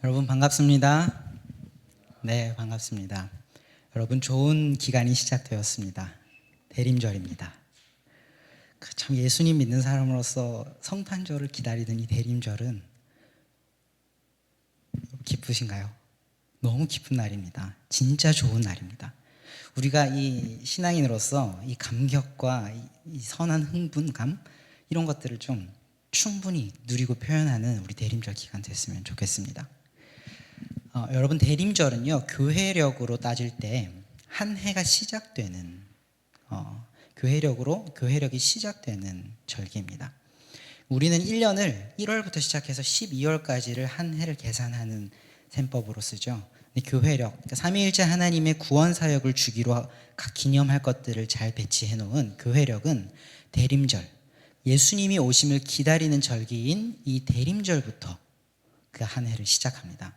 여러분 반갑습니다. 네, 반갑습니다. 여러분 좋은 기간이 시작되었습니다. 대림절입니다. 참 예수님 믿는 사람으로서 성탄절을 기다리던 이 대림절은 기쁘신가요? 너무 기쁜 날입니다. 진짜 좋은 날입니다. 우리가 이 신앙인으로서 이 감격과 이 선한 흥분감 이런 것들을 좀 충분히 누리고 표현하는 우리 대림절 기간 됐으면 좋겠습니다. 여러분 대림절은요, 교회력으로 따질 때 한 해가 시작되는 교회력이 시작되는 절기입니다. 우리는 1년을 1월부터 시작해서 12월까지를 한 해를 계산하는 셈법으로 쓰죠. 근데 교회력, 그러니까 삼위일체 하나님의 구원 사역을 주기로 각 기념할 것들을 잘 배치해 놓은 교회력은 대림절, 예수님이 오심을 기다리는 절기인 이 대림절부터 그 한 해를 시작합니다.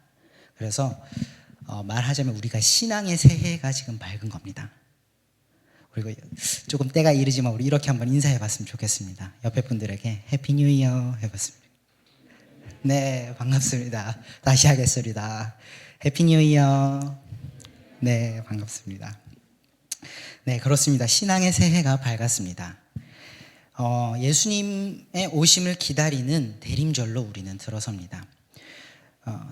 그래서 말하자면 우리가 신앙의 새해가 지금 밝은 겁니다. 그리고 조금 때가 이르지만 우리 이렇게 한번 인사해 봤으면 좋겠습니다. 옆에 분들에게 해피 뉴 이어 해봤습니다. 네, 반갑습니다. 다시 하겠습니다. 해피 뉴 이어. 네, 반갑습니다. 네, 그렇습니다. 신앙의 새해가 밝았습니다. 예수님의 오심을 기다리는 대림절로 우리는 들어섭니다.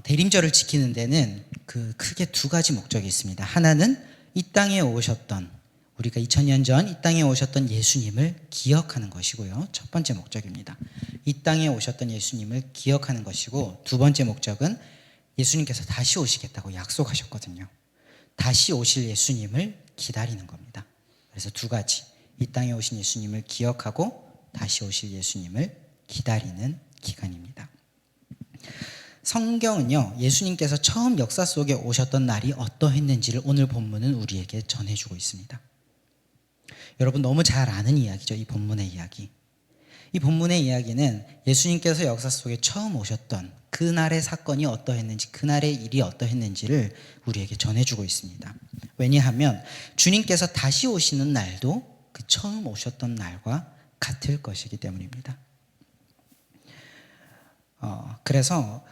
대림절을 지키는 데는 크게 두 가지 목적이 있습니다. 하나는 이 땅에 오셨던, 우리가 2000년 전 이 땅에 오셨던 예수님을 기억하는 것이고요. 첫 번째 목적입니다. 이 땅에 오셨던 예수님을 기억하는 것이고, 두 번째 목적은 예수님께서 다시 오시겠다고 약속하셨거든요. 다시 오실 예수님을 기다리는 겁니다. 그래서 두 가지, 이 땅에 오신 예수님을 기억하고 다시 오실 예수님을 기다리는 기간입니다. 성경은요, 예수님께서 처음 역사 속에 오셨던 날이 어떠했는지를 오늘 본문은 우리에게 전해주고 있습니다. 여러분 너무 잘 아는 이야기죠, 이 본문의 이야기. 이 본문의 이야기는 예수님께서 역사 속에 처음 오셨던 그날의 사건이 어떠했는지, 그날의 일이 어떠했는지를 우리에게 전해주고 있습니다. 왜냐하면 주님께서 다시 오시는 날도 그 처음 오셨던 날과 같을 것이기 때문입니다. 그래서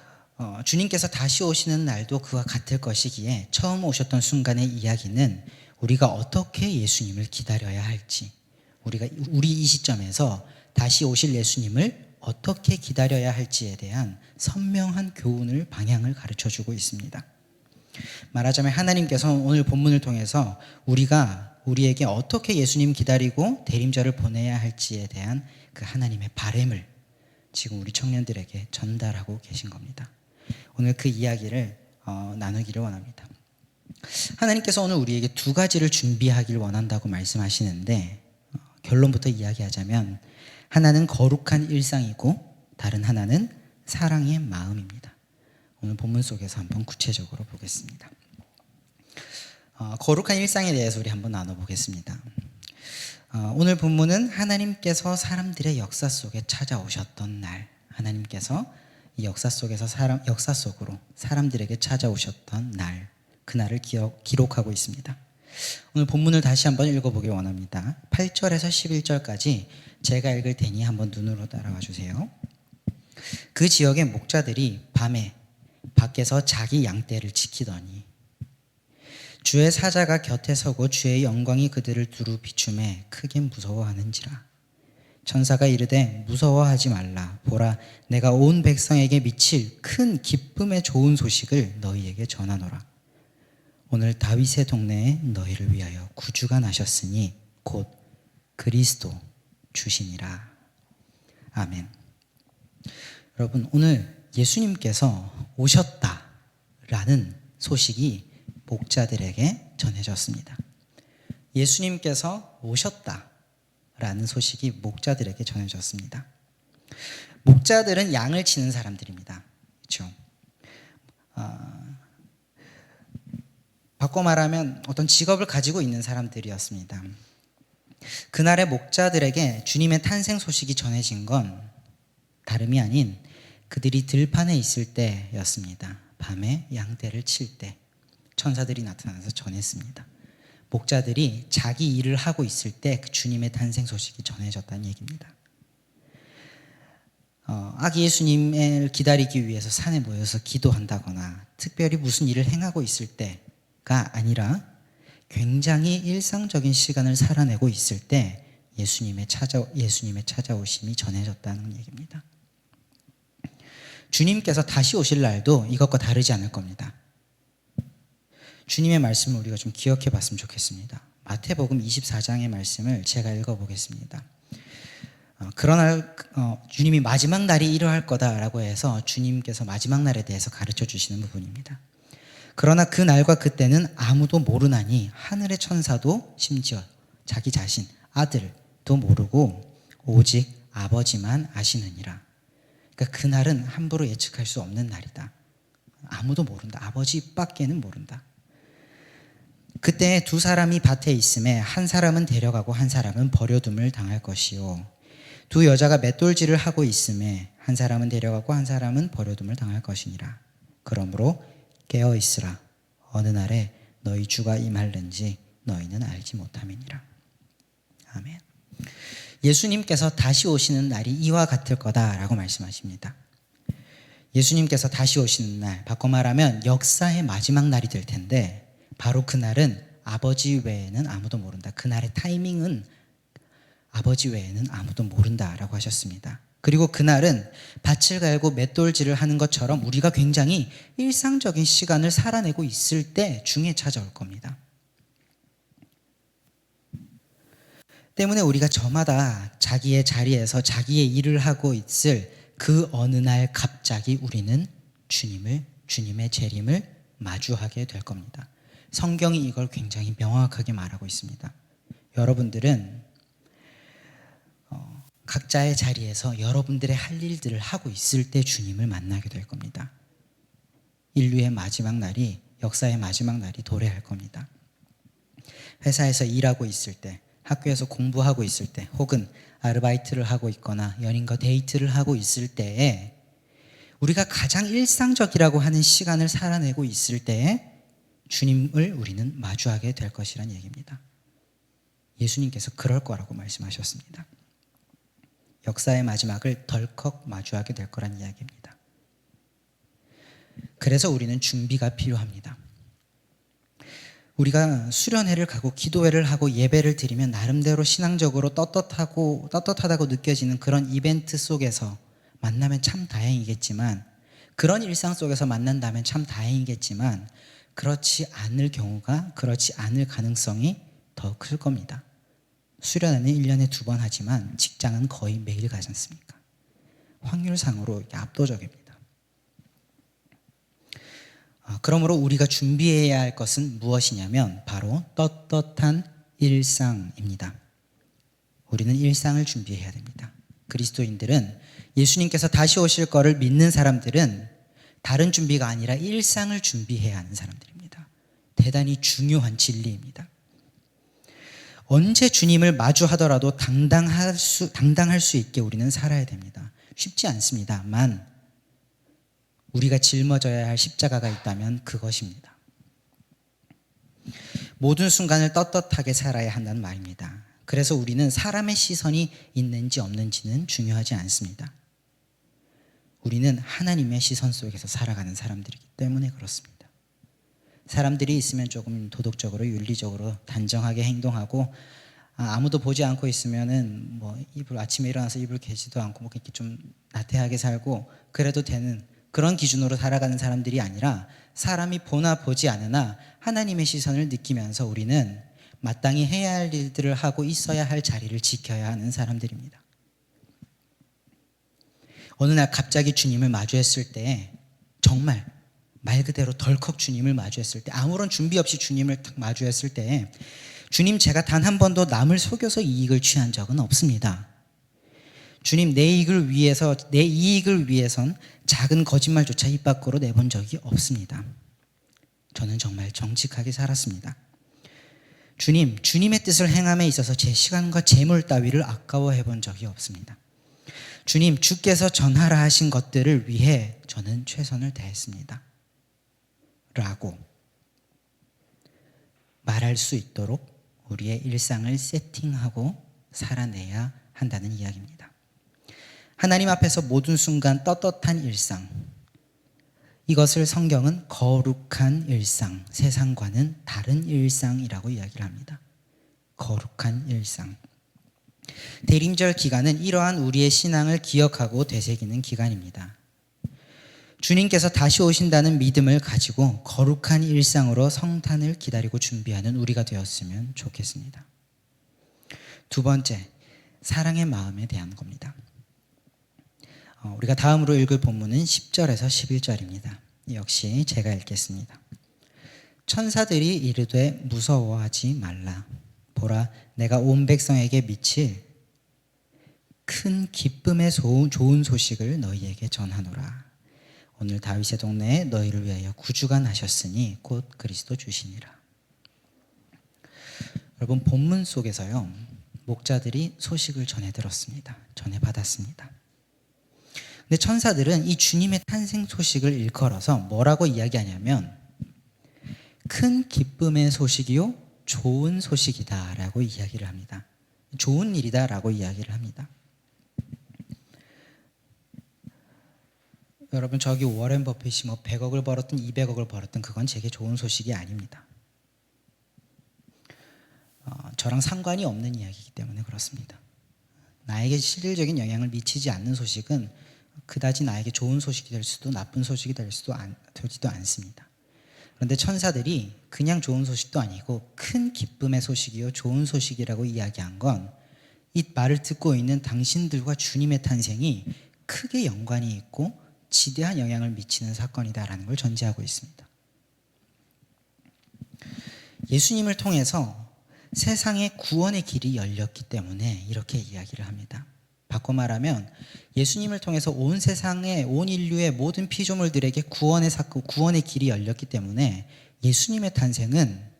주님께서 다시 오시는 날도 그와 같을 것이기에 처음 오셨던 순간의 이야기는 우리가 어떻게 예수님을 기다려야 할지, 우리 이 시점에서 다시 오실 예수님을 어떻게 기다려야 할지에 대한 선명한 교훈을, 방향을 가르쳐주고 있습니다. 말하자면 하나님께서 오늘 본문을 통해서 우리에게 어떻게 예수님 기다리고 대림절을 보내야 할지에 대한 그 하나님의 바램을 지금 우리 청년들에게 전달하고 계신 겁니다. 오늘 그 이야기를 나누기를 원합니다. 하나님께서 오늘 우리에게 두 가지를 준비하길 원한다고 말씀하시는데, 결론부터 이야기하자면 하나는 거룩한 일상이고 다른 하나는 사랑의 마음입니다. 오늘 본문 속에서 한번 구체적으로 보겠습니다. 거룩한 일상에 대해서 우리 한번 나눠보겠습니다. 오늘 본문은 하나님께서 사람들의 역사 속에 찾아오셨던 날, 하나님께서 이 역사 속으로 사람들에게 찾아오셨던 날, 그날을 기록하고 있습니다. 오늘 본문을 다시 한번 읽어보길 원합니다. 8절에서 11절까지 제가 읽을 테니 한번 눈으로 따라와 주세요. 그 지역의 목자들이 밤에 밖에서 자기 양떼를 지키더니 주의 사자가 곁에 서고 주의 영광이 그들을 두루 비추매 크게 무서워하는지라. 천사가 이르되 무서워하지 말라. 보라, 내가 온 백성에게 미칠 큰 기쁨의 좋은 소식을 너희에게 전하노라. 오늘 다윗의 동네에 너희를 위하여 구주가 나셨으니 곧 그리스도 주시니라. 아멘. 여러분, 오늘 예수님께서 오셨다라는 소식이 목자들에게 전해졌습니다. 예수님께서 오셨다라는 소식이 목자들에게 전해졌습니다. 목자들은 양을 치는 사람들입니다. 그렇죠? 바꿔 말하면 어떤 직업을 가지고 있는 사람들이었습니다. 그날의 목자들에게 주님의 탄생 소식이 전해진 건 다름이 아닌 그들이 들판에 있을 때였습니다. 밤에 양떼를 칠 때 천사들이 나타나서 전했습니다. 목자들이 자기 일을 하고 있을 때 그 주님의 탄생 소식이 전해졌다는 얘기입니다. 아기 예수님을 기다리기 위해서 산에 모여서 기도한다거나 특별히 무슨 일을 행하고 있을 때가 아니라 굉장히 일상적인 시간을 살아내고 있을 때 예수님의 찾아오심이 전해졌다는 얘기입니다. 주님께서 다시 오실 날도 이것과 다르지 않을 겁니다. 주님의 말씀을 우리가 좀 기억해 봤으면 좋겠습니다. 마태복음 24장의 말씀을 제가 읽어보겠습니다. 그러나 주님이 마지막 날이 이러할 거다라고 해서 주님께서 마지막 날에 대해서 가르쳐 주시는 부분입니다. 그러나 그 날과 그때는 아무도 모르나니 하늘의 천사도 심지어 자기 자신 아들도 모르고 오직 아버지만 아시느니라. 그러니까 그 날은 함부로 예측할 수 없는 날이다. 아무도 모른다. 아버지밖에는 모른다. 그때 두 사람이 밭에 있음에 한 사람은 데려가고 한 사람은 버려둠을 당할 것이요 두 여자가 맷돌질을 하고 있음에 한 사람은 데려가고 한 사람은 버려둠을 당할 것이니라. 그러므로 깨어 있으라. 어느 날에 너희 주가 임할는지 너희는 알지 못함이니라. 아멘. 예수님께서 다시 오시는 날이 이와 같을 거다라고 말씀하십니다. 예수님께서 다시 오시는 날, 바꿔 말하면 역사의 마지막 날이 될 텐데 바로 그날은 아버지 외에는 아무도 모른다. 그날의 타이밍은 아버지 외에는 아무도 모른다라고 하셨습니다. 그리고 그날은 밭을 갈고 맷돌질을 하는 것처럼 우리가 굉장히 일상적인 시간을 살아내고 있을 때 중에 찾아올 겁니다. 때문에 우리가 저마다 자기의 자리에서 자기의 일을 하고 있을 그 어느 날 갑자기 우리는 주님의 재림을 마주하게 될 겁니다. 성경이 이걸 굉장히 명확하게 말하고 있습니다. 여러분들은 각자의 자리에서 여러분들의 할 일들을 하고 있을 때 주님을 만나게 될 겁니다. 인류의 마지막 날이, 역사의 마지막 날이 도래할 겁니다. 회사에서 일하고 있을 때, 학교에서 공부하고 있을 때, 혹은 아르바이트를 하고 있거나 연인과 데이트를 하고 있을 때에 우리가 가장 일상적이라고 하는 시간을 살아내고 있을 때에 주님을 우리는 마주하게 될 것이라는 얘기입니다. 예수님께서 그럴 거라고 말씀하셨습니다. 역사의 마지막을 덜컥 마주하게 될 거란 이야기입니다. 그래서 우리는 준비가 필요합니다. 우리가 수련회를 가고 기도회를 하고 예배를 드리면 나름대로 신앙적으로 떳떳하다고 느껴지는 그런 이벤트 속에서 만나면 참 다행이겠지만, 그런 일상 속에서 만난다면 참 다행이겠지만 그렇지 않을 가능성이 더 클 겁니다. 수련회는 1년에 2번 하지만 직장은 거의 매일 가지 않습니까? 확률상으로 압도적입니다. 그러므로 우리가 준비해야 할 것은 무엇이냐면 바로 떳떳한 일상입니다. 우리는 일상을 준비해야 됩니다. 그리스도인들은, 예수님께서 다시 오실 거를 믿는 사람들은 다른 준비가 아니라 일상을 준비해야 하는 사람들입니다. 대단히 중요한 진리입니다. 언제 주님을 마주하더라도 당당할 수 있게 우리는 살아야 됩니다. 쉽지 않습니다만 우리가 짊어져야 할 십자가가 있다면 그것입니다. 모든 순간을 떳떳하게 살아야 한다는 말입니다. 그래서 우리는 사람의 시선이 있는지 없는지는 중요하지 않습니다. 우리는 하나님의 시선 속에서 살아가는 사람들이기 때문에 그렇습니다. 사람들이 있으면 조금 도덕적으로 윤리적으로 단정하게 행동하고, 아무도 보지 않고 있으면은 아침에 일어나서 이불 개지도 않고 이렇게 좀 나태하게 살고 그래도 되는 그런 기준으로 살아가는 사람들이 아니라, 사람이 보나 보지 않으나 하나님의 시선을 느끼면서 우리는 마땅히 해야 할 일들을 하고 있어야 할 자리를 지켜야 하는 사람들입니다. 어느 날 갑자기 주님을 마주했을 때, 정말 말 그대로 덜컥 주님을 마주했을 때, 아무런 준비 없이 주님을 딱 마주했을 때, 주님, 제가 단 한 번도 남을 속여서 이익을 취한 적은 없습니다. 주님, 내 이익을 위해선 작은 거짓말조차 입 밖으로 내본 적이 없습니다. 저는 정말 정직하게 살았습니다. 주님, 주님의 뜻을 행함에 있어서 제 시간과 재물 따위를 아까워해 본 적이 없습니다. 주님, 주께서 전하라 하신 것들을 위해 저는 최선을 다했습니다. 라고 말할 수 있도록 우리의 일상을 세팅하고 살아내야 한다는 이야기입니다. 하나님 앞에서 모든 순간 떳떳한 일상, 이것을 성경은 거룩한 일상, 세상과는 다른 일상이라고 이야기를 합니다. 거룩한 일상. 대림절 기간은 이러한 우리의 신앙을 기억하고 되새기는 기간입니다. 주님께서 다시 오신다는 믿음을 가지고 거룩한 일상으로 성탄을 기다리고 준비하는 우리가 되었으면 좋겠습니다. 두 번째, 사랑의 마음에 대한 겁니다. 우리가 다음으로 읽을 본문은 10절에서 11절입니다. 역시 제가 읽겠습니다. 천사들이 이르되 무서워하지 말라. 보라, 내가 온 백성에게 미칠 큰 기쁨의 좋은 소식을 너희에게 전하노라. 오늘 다윗의 동네에 너희를 위하여 구주가 나셨으니 곧 그리스도 주시니라. 여러분, 본문 속에서요, 목자들이 소식을 전해 들었습니다. 전해 받았습니다. 근데 천사들은 이 주님의 탄생 소식을 일컬어서 뭐라고 이야기하냐면 큰 기쁨의 소식이요 좋은 소식이다라고 이야기를 합니다. 좋은 일이다라고 이야기를 합니다. 여러분, 저기 워렌 버핏이 뭐 100억을 벌었든 200억을 벌었든 그건 제게 좋은 소식이 아닙니다. 저랑 상관이 없는 이야기이기 때문에 그렇습니다. 나에게 실질적인 영향을 미치지 않는 소식은 그다지 나에게 좋은 소식이 될 수도 나쁜 소식이 되지도 않습니다. 그런데 천사들이 그냥 좋은 소식도 아니고 큰 기쁨의 소식이요 좋은 소식이라고 이야기한 건 이 말을 듣고 있는 당신들과 주님의 탄생이 크게 연관이 있고 지대한 영향을 미치는 사건이다라는 걸 전제하고 있습니다. 예수님을 통해서 세상의 구원의 길이 열렸기 때문에 이렇게 이야기를 합니다. 바꿔 말하면 예수님을 통해서 온 세상의 온 인류의 모든 피조물들에게 구원의 길이 열렸기 때문에 예수님의 탄생은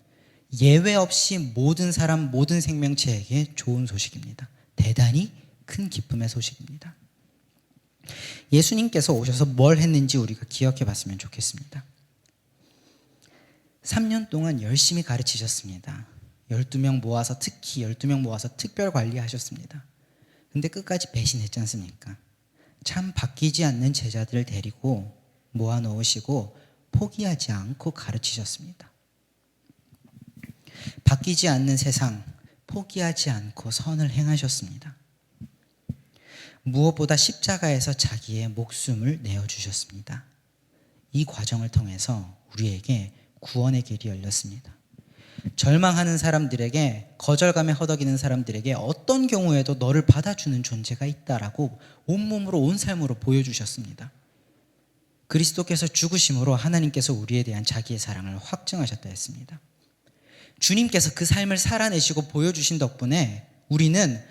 예외 없이 모든 사람, 모든 생명체에게 좋은 소식입니다. 대단히 큰 기쁨의 소식입니다. 예수님께서 오셔서 뭘 했는지 우리가 기억해 봤으면 좋겠습니다. 3년 동안 열심히 가르치셨습니다. 12명 모아서 특히 12명 모아서 특별 관리하셨습니다. 근데 끝까지 배신했지 않습니까? 참 바뀌지 않는 제자들을 데리고 모아놓으시고 포기하지 않고 가르치셨습니다. 바뀌지 않는 세상, 포기하지 않고 선을 행하셨습니다. 무엇보다 십자가에서 자기의 목숨을 내어주셨습니다. 이 과정을 통해서 우리에게 구원의 길이 열렸습니다. 절망하는 사람들에게, 거절감에 허덕이는 사람들에게 어떤 경우에도 너를 받아주는 존재가 있다라고 온몸으로 온 삶으로 보여주셨습니다. 그리스도께서 죽으심으로 하나님께서 우리에 대한 자기의 사랑을 확증하셨다 했습니다. 주님께서 그 삶을 살아내시고 보여주신 덕분에 우리는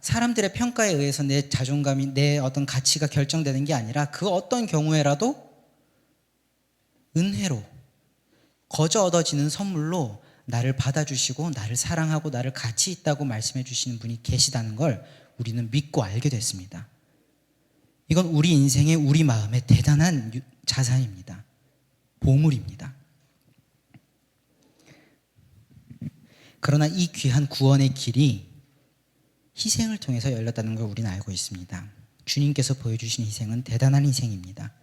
사람들의 평가에 의해서 내 자존감이, 내 어떤 가치가 결정되는 게 아니라 그 어떤 경우에라도 은혜로 거저 얻어지는 선물로 나를 받아주시고 나를 사랑하고 나를 가치 있다고 말씀해 주시는 분이 계시다는 걸 우리는 믿고 알게 됐습니다. 이건 우리 인생의, 우리 마음의 대단한 자산입니다. 보물입니다. 그러나 이 귀한 구원의 길이 희생을 통해서 열렸다는 걸 우리는 알고 있습니다. 주님께서 보여주신 희생은 대단한 희생입니다.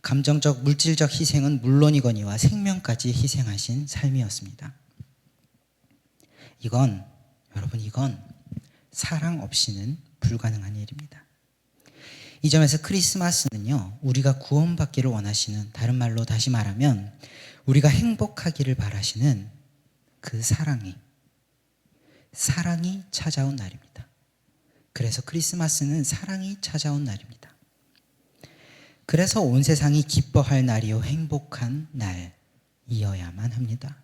감정적, 물질적 희생은 물론이거니와 생명까지 희생하신 삶이었습니다. 여러분, 이건 사랑 없이는 불가능한 일입니다. 이 점에서 크리스마스는요, 우리가 구원받기를 원하시는, 다른 말로 다시 말하면 우리가 행복하기를 바라시는 그 사랑이 찾아온 날입니다. 그래서 크리스마스는 사랑이 찾아온 날입니다. 그래서 온 세상이 기뻐할 날이요 행복한 날이어야만 합니다.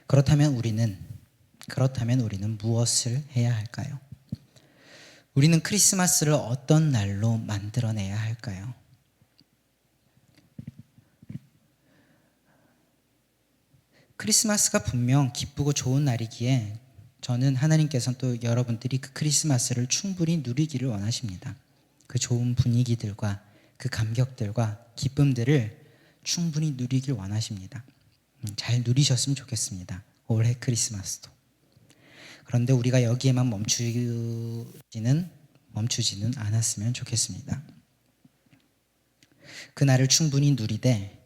그렇다면 우리는 무엇을 해야 할까요? 우리는 크리스마스를 어떤 날로 만들어내야 할까요? 크리스마스가 분명 기쁘고 좋은 날이기에 저는 하나님께서는 또 여러분들이 그 크리스마스를 충분히 누리기를 원하십니다. 그 좋은 분위기들과 그 감격들과 기쁨들을 충분히 누리길 원하십니다. 잘 누리셨으면 좋겠습니다. 올해 크리스마스도. 그런데 우리가 여기에만 멈추지는 않았으면 좋겠습니다. 그날을 충분히 누리되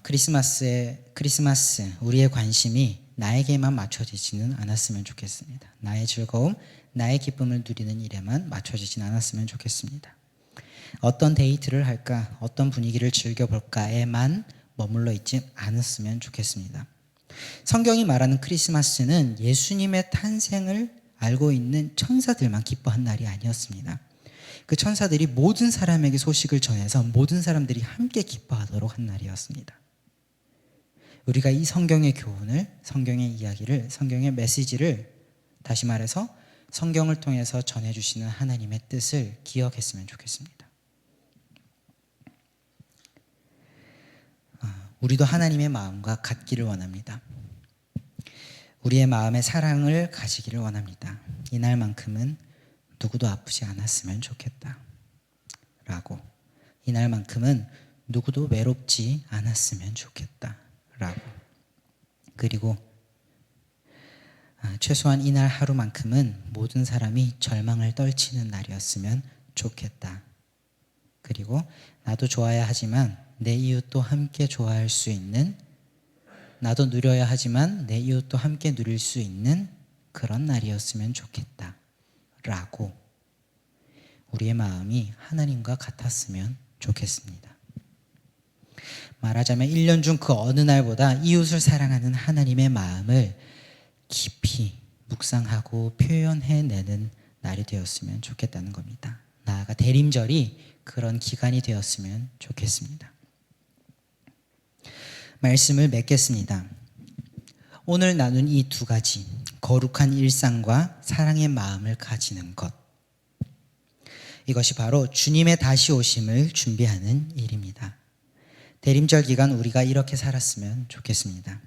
크리스마스 우리의 관심이 나에게만 맞춰지지는 않았으면 좋겠습니다. 나의 즐거움, 나의 기쁨을 누리는 일에만 맞춰지진 않았으면 좋겠습니다. 어떤 데이트를 할까, 어떤 분위기를 즐겨볼까에만 머물러 있지 않았으면 좋겠습니다. 성경이 말하는 크리스마스는 예수님의 탄생을 알고 있는 천사들만 기뻐한 날이 아니었습니다. 그 천사들이 모든 사람에게 소식을 전해서 모든 사람들이 함께 기뻐하도록 한 날이었습니다. 우리가 이 성경의 교훈을, 성경의 이야기를, 성경의 메시지를, 다시 말해서 성경을 통해서 전해주시는 하나님의 뜻을 기억했으면 좋겠습니다. 우리도 하나님의 마음과 같기를 원합니다. 우리의 마음에 사랑을 가지기를 원합니다. 이날만큼은 누구도 아프지 않았으면 좋겠다 라고, 이날만큼은 누구도 외롭지 않았으면 좋겠다 라고, 그리고 최소한 이날 하루만큼은 모든 사람이 절망을 떨치는 날이었으면 좋겠다. 그리고 나도 좋아야 하지만 내 이웃도 함께 좋아할 수 있는, 나도 누려야 하지만 내 이웃도 함께 누릴 수 있는 그런 날이었으면 좋겠다 라고 우리의 마음이 하나님과 같았으면 좋겠습니다. 말하자면 1년 중 그 어느 날보다 이웃을 사랑하는 하나님의 마음을 깊이 묵상하고 표현해내는 날이 되었으면 좋겠다는 겁니다. 나아가 대림절이 그런 기간이 되었으면 좋겠습니다. 말씀을 맺겠습니다. 오늘 나눈 이 두 가지, 거룩한 일상과 사랑의 마음을 가지는 것, 이것이 바로 주님의 다시 오심을 준비하는 일입니다. 대림절 기간 우리가 이렇게 살았으면 좋겠습니다.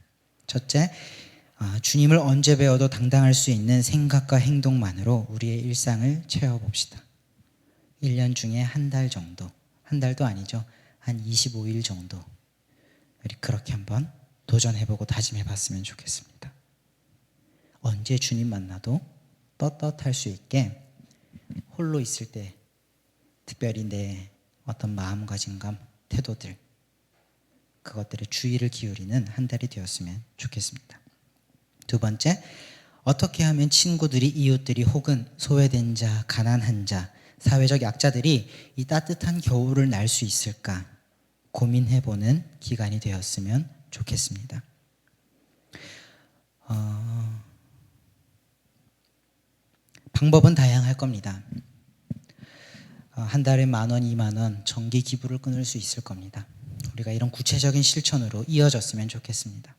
첫째, 주님을 언제 배워도 당당할 수 있는 생각과 행동만으로 우리의 일상을 채워봅시다. 1년 중에 한 달 정도, 한 달도 아니죠, 한 25일 정도 우리 그렇게 한번 도전해보고 다짐해봤으면 좋겠습니다. 언제 주님 만나도 떳떳할 수 있게 홀로 있을 때 특별히 내 어떤 마음가짐과 태도들, 그것들에 주의를 기울이는 한 달이 되었으면 좋겠습니다. 두 번째, 어떻게 하면 친구들이, 이웃들이, 혹은 소외된 자, 가난한 자, 사회적 약자들이 이 따뜻한 겨울을 날 수 있을까 고민해보는 기간이 되었으면 좋겠습니다. 방법은 다양할 겁니다. 한 달에 10,000원, 20,000원 정기 기부를 끊을 수 있을 겁니다. 우리가 이런 구체적인 실천으로 이어졌으면 좋겠습니다.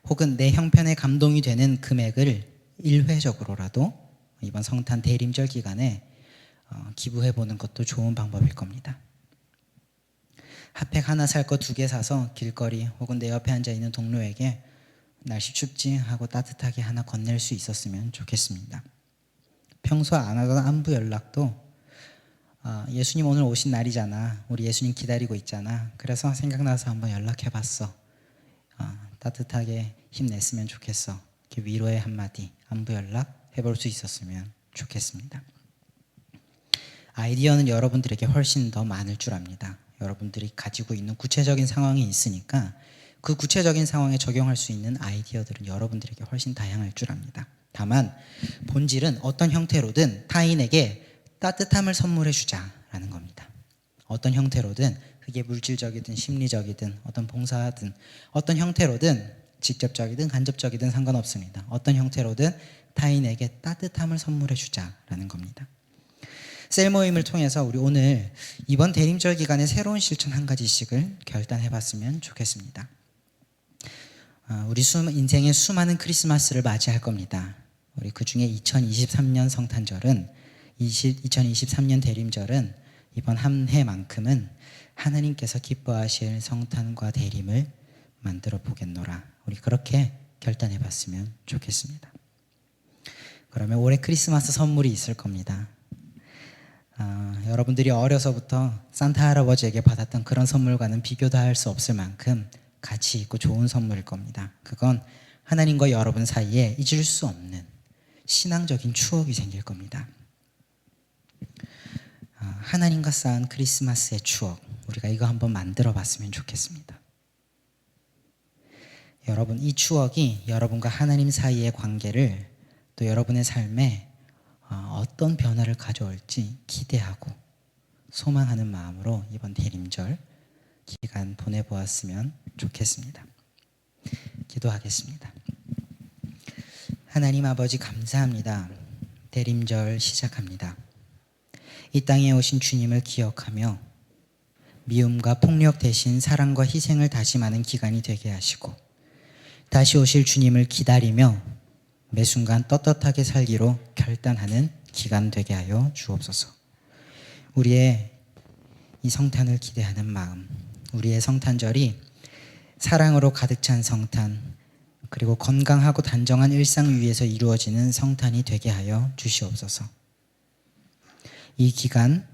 혹은 내 형편에 감동이 되는 금액을 일회적으로라도 이번 성탄 대림절 기간에 기부해보는 것도 좋은 방법일 겁니다. 핫팩 하나 살 거 2개 사서 길거리 혹은 내 옆에 앉아있는 동료에게 날씨 춥지 하고 따뜻하게 하나 건넬 수 있었으면 좋겠습니다. 평소 안 하던 안부 연락도 예수님 오늘 오신 날이잖아, 우리 예수님 기다리고 있잖아, 그래서 생각나서 한번 연락해봤어, 따뜻하게 힘냈으면 좋겠어, 이렇게 위로의 한마디, 안부 연락 해볼 수 있었으면 좋겠습니다. 아이디어는 여러분들에게 훨씬 더 많을 줄 압니다. 여러분들이 가지고 있는 구체적인 상황이 있으니까 그 구체적인 상황에 적용할 수 있는 아이디어들은 여러분들에게 훨씬 다양할 줄 압니다. 다만 본질은 어떤 형태로든 타인에게 따뜻함을 선물해 주자라는 겁니다. 어떤 형태로든, 그게 물질적이든 심리적이든 어떤 봉사든 어떤 형태로든, 직접적이든 간접적이든 상관없습니다. 어떤 형태로든 타인에게 따뜻함을 선물해 주자라는 겁니다. 셀 모임을 통해서 우리 오늘 이번 대림절 기간에 새로운 실천 한 가지씩을 결단해봤으면 좋겠습니다. 우리 인생의 수많은 크리스마스를 맞이할 겁니다. 우리 그 중에 2023년 성탄절은, 2023년 대림절은 이번 한 해만큼은 하나님께서 기뻐하실 성탄과 대림을 만들어 보겠노라. 우리 그렇게 결단해봤으면 좋겠습니다. 그러면 올해 크리스마스 선물이 있을 겁니다. 여러분들이 어려서부터 산타 할아버지에게 받았던 그런 선물과는 비교도 할 수 없을 만큼 가치 있고 좋은 선물일 겁니다. 그건 하나님과 여러분 사이에 잊을 수 없는 신앙적인 추억이 생길 겁니다. 하나님과 쌓은 크리스마스의 추억, 우리가 이거 한번 만들어 봤으면 좋겠습니다. 여러분, 이 추억이 여러분과 하나님 사이의 관계를, 또 여러분의 삶에 어떤 변화를 가져올지 기대하고 소망하는 마음으로 이번 대림절 기간 보내보았으면 좋겠습니다. 기도하겠습니다. 하나님 아버지, 감사합니다. 대림절 시작합니다. 이 땅에 오신 주님을 기억하며 미움과 폭력 대신 사랑과 희생을 다짐하는 기간이 되게 하시고, 다시 오실 주님을 기다리며 매 순간 떳떳하게 살기로 결단하는 기간 되게 하여 주옵소서. 우리의 이 성탄을 기대하는 마음, 우리의 성탄절이 사랑으로 가득 찬 성탄, 그리고 건강하고 단정한 일상 위에서 이루어지는 성탄이 되게 하여 주시옵소서. 이 기간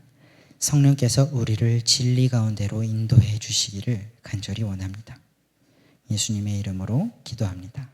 성령께서 우리를 진리 가운데로 인도해 주시기를 간절히 원합니다. 예수님의 이름으로 기도합니다.